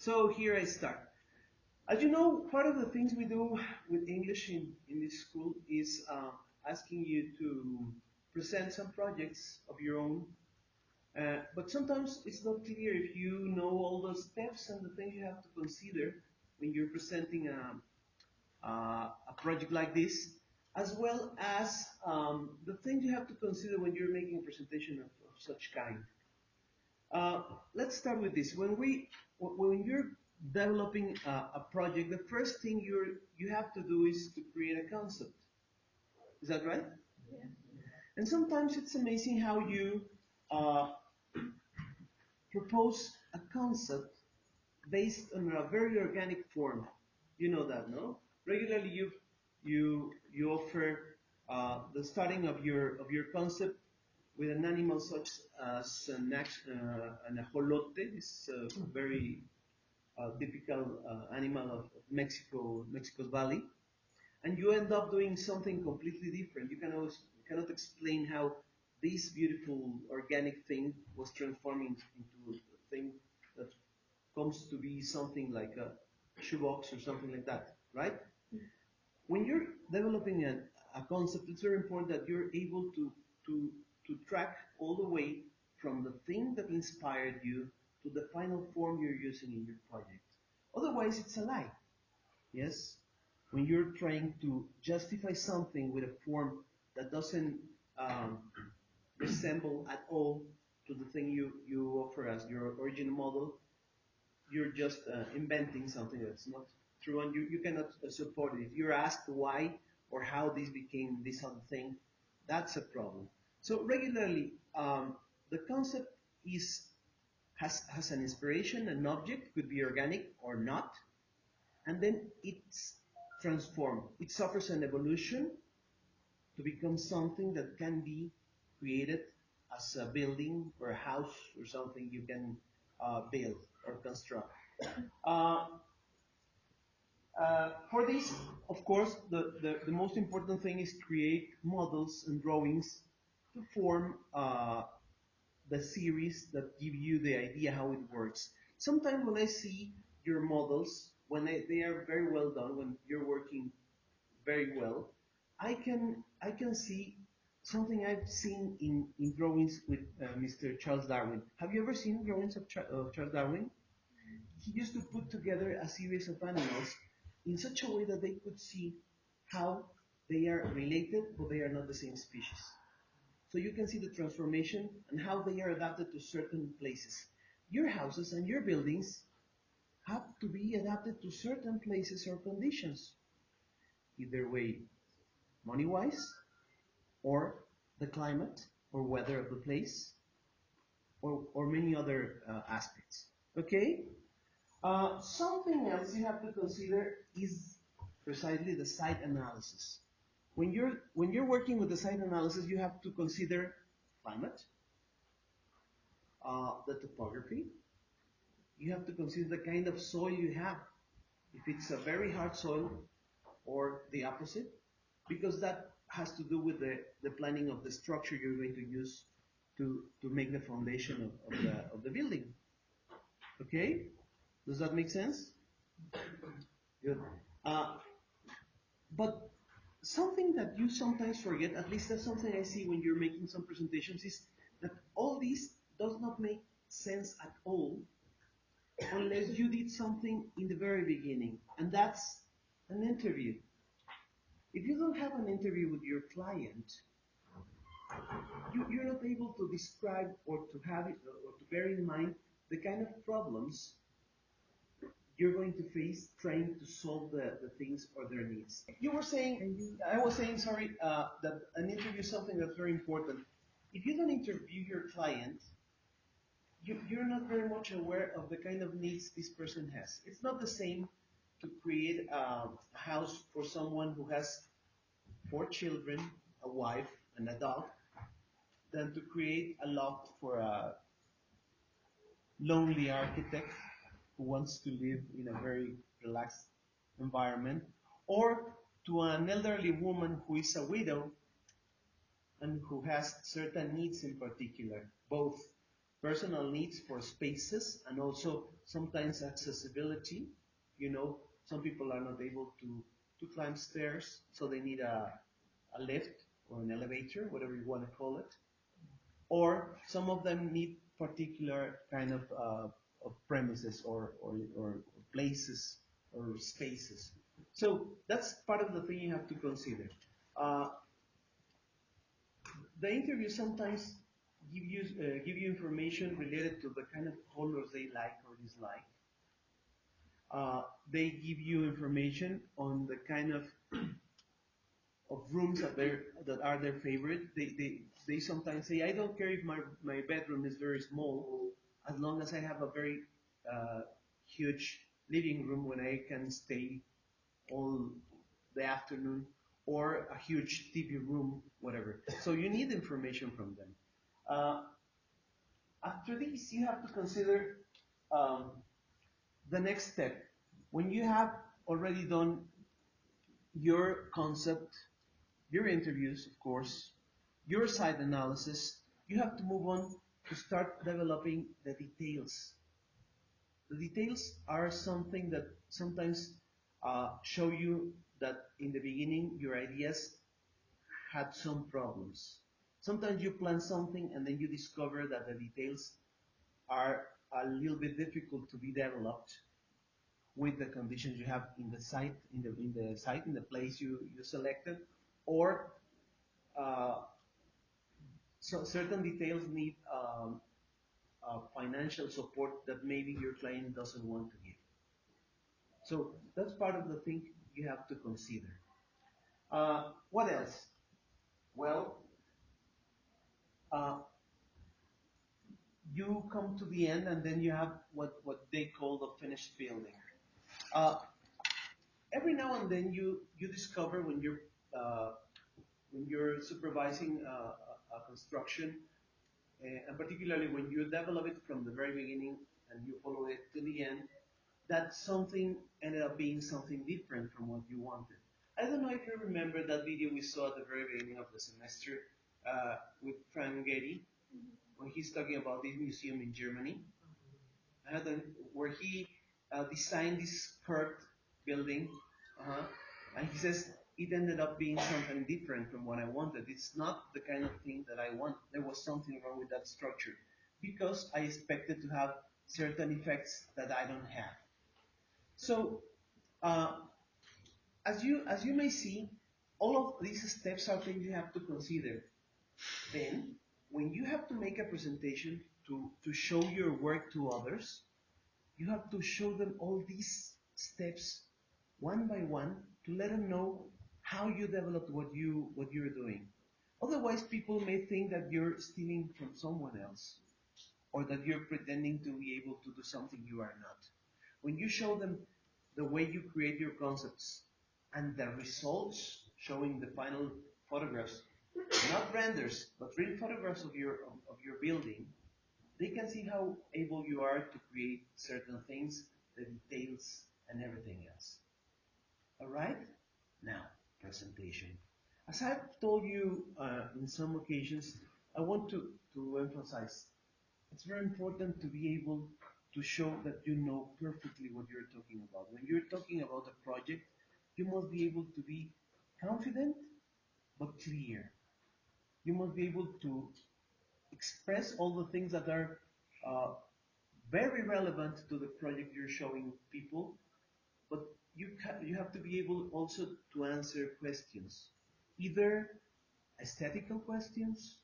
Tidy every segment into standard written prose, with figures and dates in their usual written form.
So here I start. As you know, part of the things we do with English in this school is asking you to present some projects of your own. But sometimes it's not clear if you know all the steps and the things you have to consider when you're presenting a project like this, as well as the things you have to consider when you're making a presentation of such kind. Uh, let's start with this. When you're developing a project, the first thing you have to do is to create a concept. Is that right? And sometimes it's amazing how you uh, propose a concept based on a very organic form. You know that, no? Regularly, you offer the starting of your concept with an animal such as an ajolote. It's a very typical animal of Mexico's valley, and you end up doing something completely different. You cannot explain how this beautiful organic thing was transforming into a thing that comes to be something like a shoebox or something like that, right? When you're developing a concept, it's very important that you're able to, to track all the way from the thing that inspired you to the final form you're using in your project. Otherwise, it's a lie. Yes? When you're trying to justify something with a form that doesn't um, resemble at all to the thing you offer as your original model, you're just inventing something that's not true, and you cannot support it. If you're asked why or how this became this other thing, that's a problem. So regularly, the concept has an inspiration, an object, could be organic or not, and then it's transformed. It suffers an evolution to become something that can be created as a building or a house or something you can build or construct. Uh, for this, of course, the most important thing is create models and drawings to form the series that give you the idea how it works. Sometimes when I see your models, they are very well done, when you're working very well, I can see something I've seen in drawings with Mr. Charles Darwin. Have you ever seen drawings of Charles Darwin? He used to put together a series of animals in such a way that they could see how they are related, but they are not the same species. So you can see the transformation and how they are adapted to certain places. Your houses and your buildings have to be adapted to certain places or conditions, either way, money-wise, or the climate or weather of the place, or many other aspects. Okay? Something else you have to consider is precisely the site analysis. When you're working with the site analysis, you have to consider climate, the topography. You have to consider the kind of soil you have. If it's a very hard soil or the opposite, because that has to do with the planning of the structure you're going to use to make the foundation of the building. Okay? Does that make sense? Good. Uh, but something that you sometimes forget, at least that's something I see when you're making some presentations, is that all this does not make sense at all unless you did something in the very beginning, and that's an interview. If you don't have an interview with your client, you're not able to describe or to have it or to bear in mind the kind of problems you're going to face trying to solve the things or their needs. You were saying, I was saying, sorry, that an interview is something that's very important. If you don't interview your client, you're not very much aware of the kind of needs this person has. It's not the same to create a house for someone who has 4 children, a wife, and a dog, than to create a loft for a lonely architect who wants to live in a very relaxed environment, or to an elderly woman who is a widow and who has certain needs in particular, both personal needs for spaces and also sometimes accessibility. You know, some people are not able to climb stairs, so they need a lift or an elevator, whatever you want to call it. Or some of them need particular kind of premises or places or spaces. So that's part of the thing you have to consider. Uh, the interview sometimes give you information related to the kind of colors they like or dislike. They give you information on the kind of rooms that are their favorite. They sometimes say, I don't care if my bedroom is very small, as long as I have a very uh, huge living room when I can stay all the afternoon, or a huge TV room, whatever. So you need information from them. Uh, After this, you have to consider um, the next step. When you have already done your concept, your interviews, of course, your site analysis, you have to move on to start developing the details. The details are something that sometimes show you that in the beginning your ideas had some problems. Sometimes you plan something and then you discover that the details are a little bit difficult to be developed with the conditions you have in the site, in the place you selected, or uh, so certain details need financial support that maybe your client doesn't want to give. So that's part of the thing you have to consider. What else? Well, uh, you come to the end and then you have what they call the finished building. Uh, every now and then you discover uh, when you're supervising a construction, and particularly when you develop it from the very beginning and you follow it to the end, that something ended up being something different from what you wanted. I don't know if you remember that video we saw at the very beginning of the semester with Frank Getty when he's talking about this museum in Germany, where he designed this curved building, uh and he says it ended up being something different from what I wanted. It's not the kind of thing that I want. There was something wrong with that structure because I expected to have certain effects that I don't have. So, uh, as you may see, all of these steps are things you have to consider. Then, when you have to make a presentation to show your work to others, you have to show them all these steps one by one to let them know how you developed what you're doing. Otherwise, people may think that you're stealing from someone else or that you're pretending to be able to do something you are not. When you show them the way you create your concepts and the results showing the final photographs, not renders, but real photographs of your building, they can see how able you are to create certain things, the details, and everything else. All right? Now, presentation. As I've told you in some occasions, I want to emphasize it's very important to be able to show that you know perfectly what you're talking about. When you're talking about a project, you must be able to be confident but clear. You must be able to express all the things that are uh, very relevant to the project you're showing people, but you have to be able also to answer questions, either aesthetical questions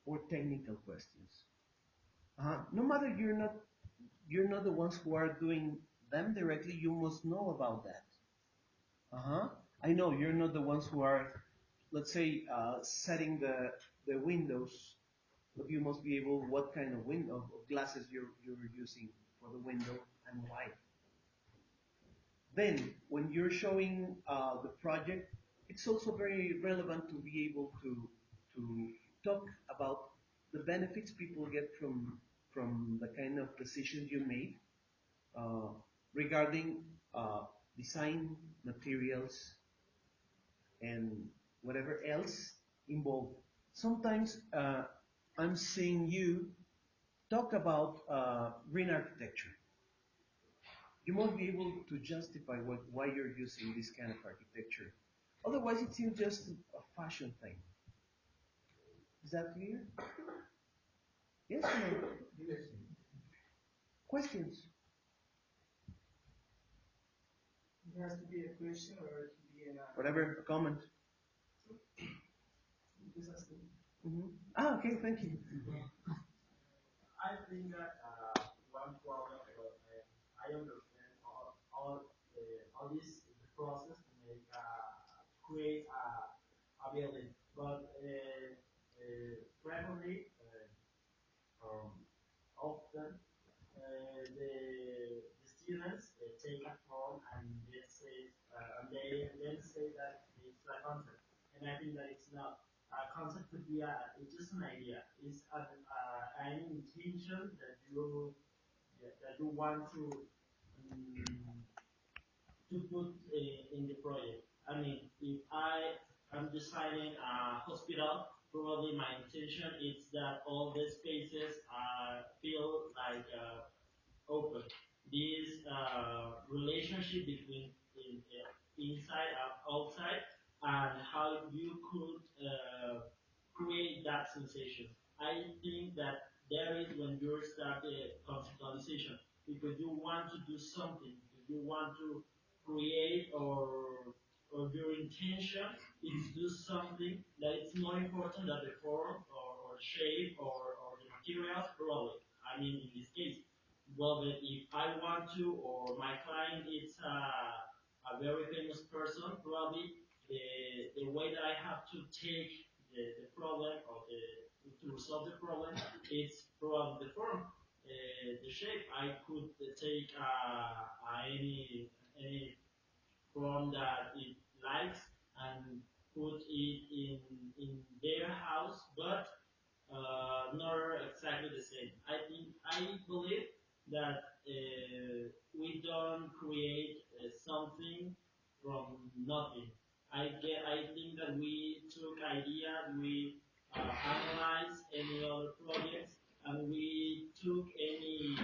or technical questions. No matter you're not the ones who are doing them directly, you must know about that. Uh-huh. I know you're not the ones who are, let's say, setting the windows, but you must be able what kind of window of glasses you're using for the window and why. Then, when you're showing the project, it's also very relevant to be able to talk about the benefits people get from the kind of decisions you made uh, regarding design, materials, and whatever else involved. Sometimes I'm seeing you talk about green architecture. You must be able to justify why you're using this kind of architecture. Otherwise, it seems just a fashion thing. Is that clear? Yes or no? Yes. Questions? It has to be a question or it can be a Whatever, a comment. just asking. Ah, okay, thank you. I think that one problem, I understand all this the process to make create a building, but frequently often the students take a form and they say and they then say that it's a concept, and I think that it's not. A concept could be it's just an idea. It's an intention that you want um, to put in the project. I mean, if I am designing a hospital, probably my intention is that all the spaces feel like open. This relationship between inside and outside, and how you could create that sensation. I think that there is when you start the conceptualization, because you want to do something, because you want to create or your intention is to do something that is more important than the form or shape or the materials, probably. I mean, in this case, well, but if I want to, or my client is a very famous person, probably the way that I have to take the problem or to resolve the problem is probably the form, the shape. I could take any form that it likes and put it in their house, but not exactly the same. I believe that we don't create something from nothing. I think that we took ideas, we analyze any other projects, and we took any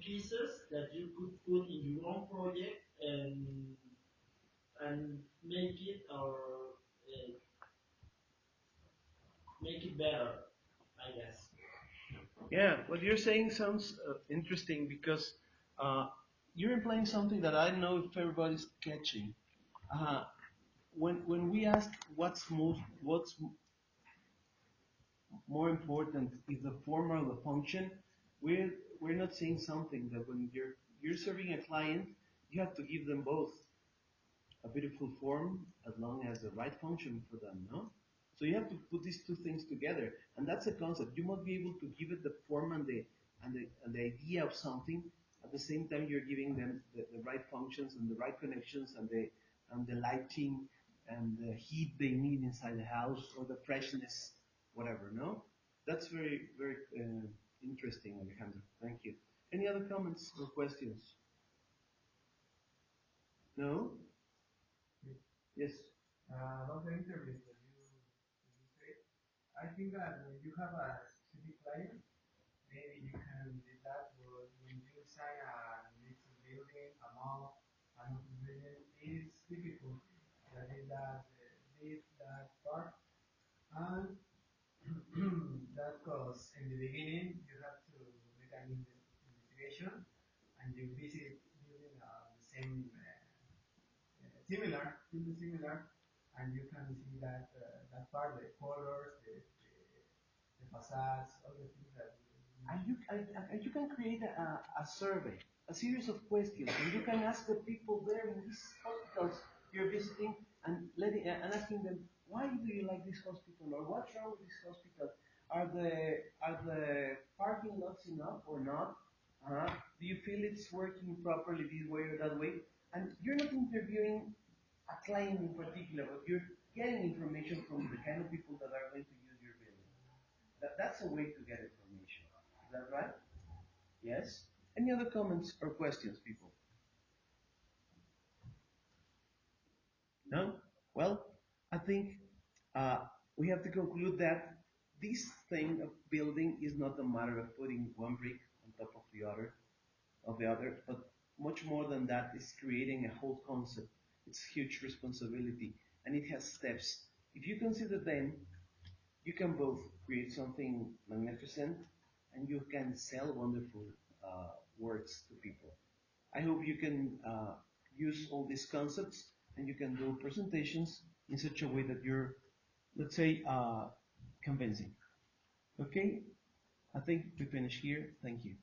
pieces that you could put in your own project and make it or make it better, I guess. Yeah, what you're saying sounds interesting because uh, you're implying something that I don't know if everybody's catching. Uh, when we ask what's more important is the form or the function, we're we're not saying something that when you're serving a client, you have to give them both a beautiful form as long as the right function for them, no? So you have to put these two things together, and that's a concept. You must be able to give it the form and the idea of something. At the same time, you're giving them the right functions and the right connections and the lighting and the heat they need inside the house or the freshness, whatever. No, that's very interesting, Alejandro. Thank you. Any other comments or questions? No? Yes. About the interview that you say, I think that when you have a specific client, maybe you can do that, but when you design a little building, a mall, an office building, it's difficult. That is that leave that part, and that because in the beginning you have to make an investigation and you visit building the same similar, and you can see that that part, the colors, the facades, all the things that. And you can create a survey, a series of questions, and you can ask the people there in these hospitals you're visiting and asking them, why do you like this hospital or what's wrong with this hospital? Are the parking lots enough or not? Do you feel it's working properly this way or that way? And you're not interviewing a client in particular, but you're getting information from the kind of people that are going to use your building. That's a way to get information. Is that right? Yes? Any other comments or questions, people? No? Well, I think uh, we have to conclude that this thing of building is not a matter of putting one brick on top of the other, but much more than that is creating a whole concept. It's huge responsibility and it has steps. If you consider them, you can both create something magnificent and you can sell wonderful words to people. I hope you can use all these concepts and you can do presentations in such a way that you're, let's say, convincing. Okay, I think we finish here. Thank you.